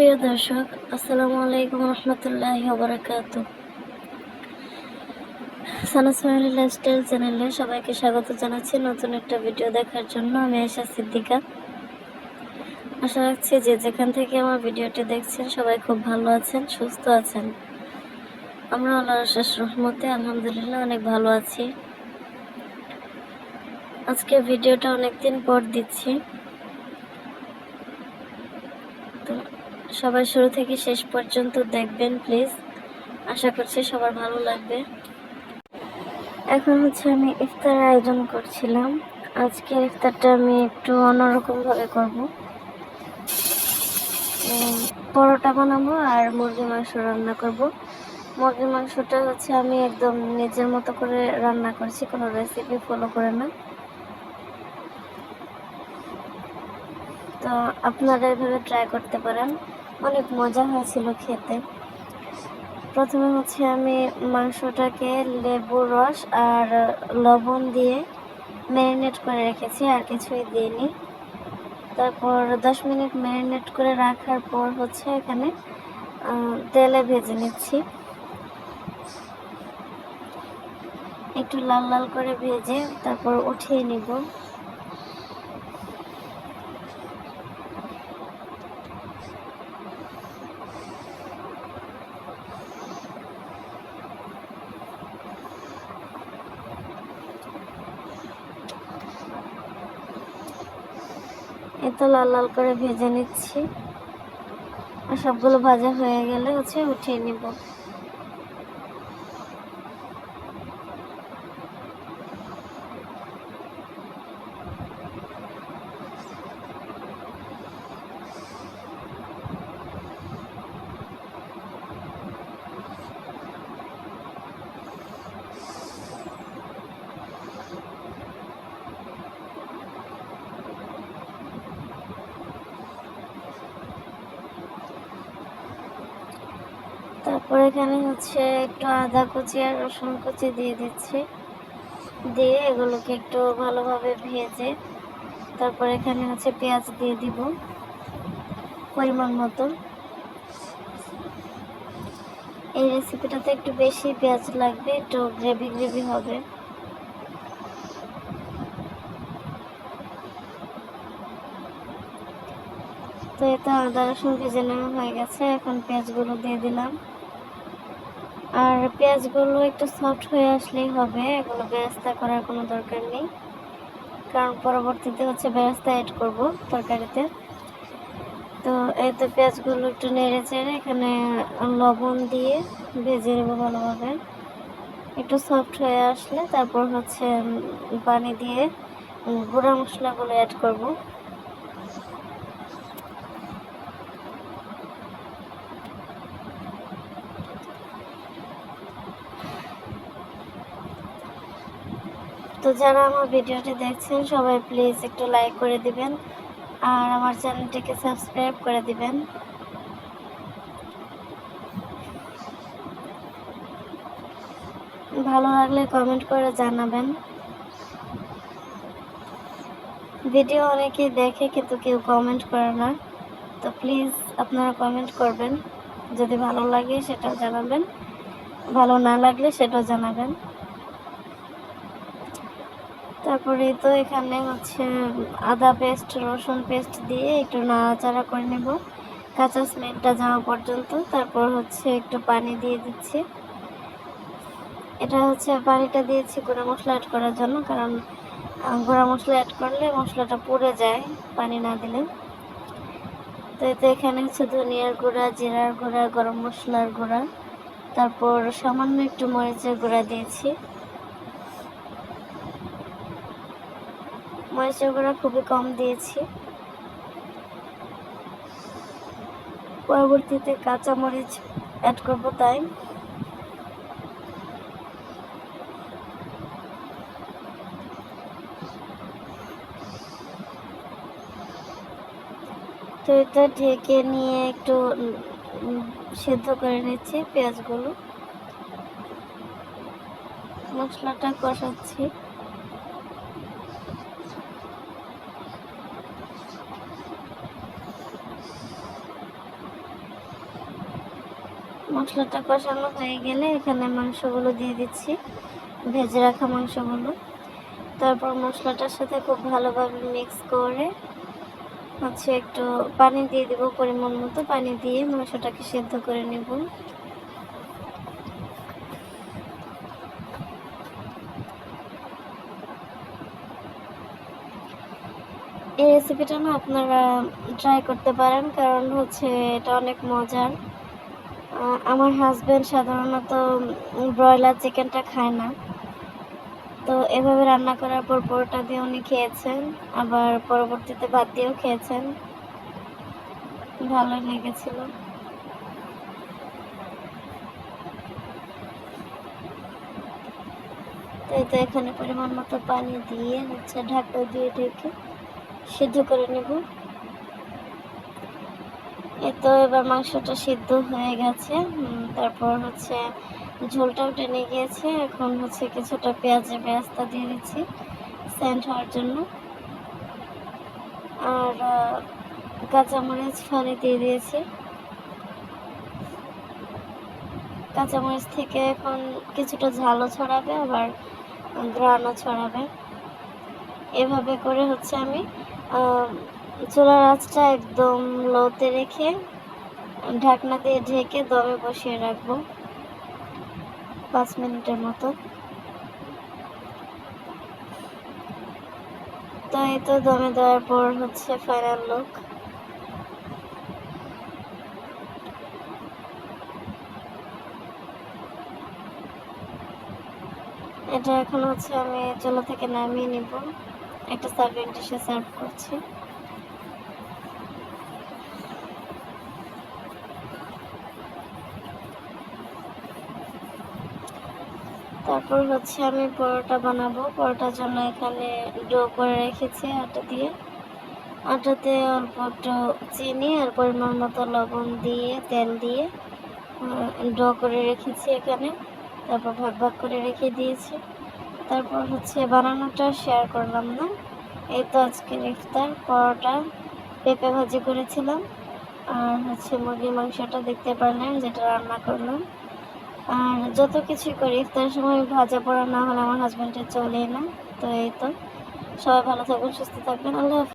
প্রিয় দর্শক, আসসালামু আলাইকুম রহমতুল্লাহি ওয়া বারাকাতুহু। সানাস ফ্যামিলি লাইফস্টাইল চ্যানেলে সবাইকে স্বাগত জানাচ্ছি নতুন একটা ভিডিও দেখার জন্য। আমি আয়েশা সিদ্দিকা। আশা রাখছি যে যেখান থেকে আমার ভিডিওটি দেখছেন সবাই খুব ভালো আছেন, সুস্থ আছেন। আমরা আল্লাহর অশেষ রহমতে আলহামদুলিল্লাহ অনেক ভালো আছি। আজকে ভিডিওটা অনেকদিন পর দিচ্ছি, তো সবাই শুরু থেকে শেষ পর্যন্ত দেখবেন প্লিজ। আশা করছি সবার ভালো লাগবে। এখন আমি ইফতার আয়োজন করছিলাম। আজকের ইফতারটা আমি একটু অন্যরকমভাবে করব। পরোটা বানাবো আর মুরগির মাংস রান্না করব। মুরগির মাংসটা আমি একদম নিজের মতো করে রান্না করছি, কোনো রেসিপি ফলো করে না। তো আপনারা এভাবে ট্রাই করতে পারেন, অনেক মজা হয়েছিল খেতে। প্রথমে আমি মাংসটাকে লেবুর রস আর লবণ দিয়ে ম্যারিনেট করে রেখেছি, আর কিছুই দিইনি। তারপর 10 মিনিট ম্যারিনেট করে রাখার পর এখানে তেলে ভেজে নিচ্ছি। একটু লাল লাল করে ভেজে তারপর উঠিয়ে নিব। এত লাল লাল করে ভেজে নিচ্ছি, আর সবগুলো ভাজা হয়ে গেলে উঠিয়ে নিব। তারপর এখানে একটু আদা কুচি আর রসুন কুচি দিয়ে দিচ্ছি। দিয়ে এগুলোকে একটু ভালোভাবে ভেজে তারপর এখানে পেঁয়াজ দিয়ে দিব পরিমাণ মতো। এই রেসিপিটাতে একটু বেশি পেঁয়াজ লাগবে, একটু গ্রেভি গ্রেভি হবে। তো এটা আদা রসুন ভেজে নেওয়া হয়ে গেছে। এখন পেঁয়াজগুলো দিয়ে দিলাম, আর পেঁয়াজগুলো একটু সফট হয়ে আসলেই হবে, এগুলো বেরেস্তা করার কোনো দরকার নেই, কারণ পরবর্তীতে বেরেস্তা অ্যাড করব তরকারিতে। তো এই তো পেঁয়াজগুলো একটু নেড়ে চেড়ে এখানে লবণ দিয়ে ভেজে নেব ভালোভাবে। একটু সফট হয়ে আসলে তারপর পানি দিয়ে গুঁড়া মশলাগুলো অ্যাড করব। তো যারা আমার ভিডিওটি দেখছেন সবাই প্লিজ একটু লাইক করে দিবেন, আর আমার চ্যানেলটিকে সাবস্ক্রাইব করে দিবেন। ভালো লাগলে কমেন্ট করে জানাবেন। ভিডিও অনেকেই দেখে কিন্তু কেউ কমেন্ট করে না, তো প্লিজ আপনারা কমেন্ট করবেন। যদি ভালো লাগে সেটাও জানাবেন, ভালো না লাগলে সেটাও জানাবেন। তারপরে তো এখানে আদা পেস্ট রসুন পেস্ট দিয়ে একটু নাড়াচাড়া করে নেব কাঁচা স্মেলটা যাওয়া পর্যন্ত। তারপর একটু পানি দিয়ে দিচ্ছি। এটা পানিটা দিয়েছি গুঁড়া মশলা অ্যাড করার জন্য, কারণ গুঁড়া মশলা অ্যাড করলে মশলাটা পুড়ে যায় পানি না দিলে। তো এতে এখানে ধনিয়ার গুঁড়া, জিরার গুঁড়া, গরম মশলার গুঁড়া, তারপর সামান্য একটু মরিচের গুঁড়া দিয়েছি। মরিচের গুঁড়া খুবই কম দিয়েছি, পরবর্তীতে কাঁচা মরিচ অ্যাড করব তাই। তো এটা ঢেকে নিয়ে একটু সেদ্ধ করে নিচ্ছি পেঁয়াজগুলো। মশলাটা কষাচ্ছি। মশলাটা কষানো হয়ে গেলে এখানে মাংসগুলো দিয়ে দিচ্ছি, ভেজে রাখা মাংসগুলো। তারপর মশলাটার সাথে খুব ভালোভাবে মিক্স করে একটু পানি দিয়ে দেবো, পরিমাণ মতো পানি দিয়ে মাংসটাকে সেদ্ধ করে নেব। এই রেসিপিটা না আপনারা ট্রাই করতে পারেন, কারণ এটা অনেক মজার। আমার হাজব্যান্ড সাধারণত ব্রয়লার চিকেনটা খায় না, তো এভাবে রান্না করার পর পরোটা দিয়ে উনি খেয়েছেন, আবার পরবর্তীতে ভাত দিয়েও খেয়েছেন, ভালো লেগেছিল। তো এখানে পরিমাণ মতো পানি দিয়ে ঢাকা দিয়ে ঢেকে সিদ্ধ করে নেব। তো এবার মাংসটা সিদ্ধ হয়ে গেছে, তারপর ঝোলটাও টেনে গিয়েছে। এখন কিছুটা পেঁয়াজটা দিয়ে দিচ্ছি সেন্ট হওয়ার জন্য, আর কাঁচামরিচ ফালি দিয়ে দিয়েছি। কাঁচামরিচ থেকে এখন কিছুটা ঝালও ছড়াবে, আবার ঘ্রাণও ছড়াবে। এভাবে করে আমি চুলার আঁচটা একদম লোতে রেখে ঢাকনা দিয়ে ঢেকে দমে বসিয়ে রাখবো 5 মিনিটের মতো। তো এই তো দমে দেওয়ার পর ফাইনাল লুক। এটা এখন আমি চুলা থেকে নামিয়ে নিব, একটা সার্ভিং ডিশে সার্ভ করছি। তারপর আমি পরোটা বানাবো। পরোটার জন্য এখানে ডো করে রেখেছি আটা দিয়ে। আটাতে অল্প একটু চিনি আর পরিমাণ মতো লবণ দিয়ে তেল দিয়ে ডো করে রেখেছি এখানে। তারপর ভাগ ভাগ করে রেখে দিয়েছি। তারপর বানানোটা শেয়ার করলাম না। এই তো আজকের ইফতার। পরোটা, পেঁপে ভাজি করেছিলাম, আর মুরগির মাংসটা দেখতে পারলেন যেটা রান্না করলাম। আর যত কিছুই করি ইফতারের সময় ভাজা পোড়া না হলে আমার হাজব্যান্ডের চলেই না। তো এই তো, সবাই ভালো থাকবেন, সুস্থ থাকবেন, আল্লাহ হাফেজ।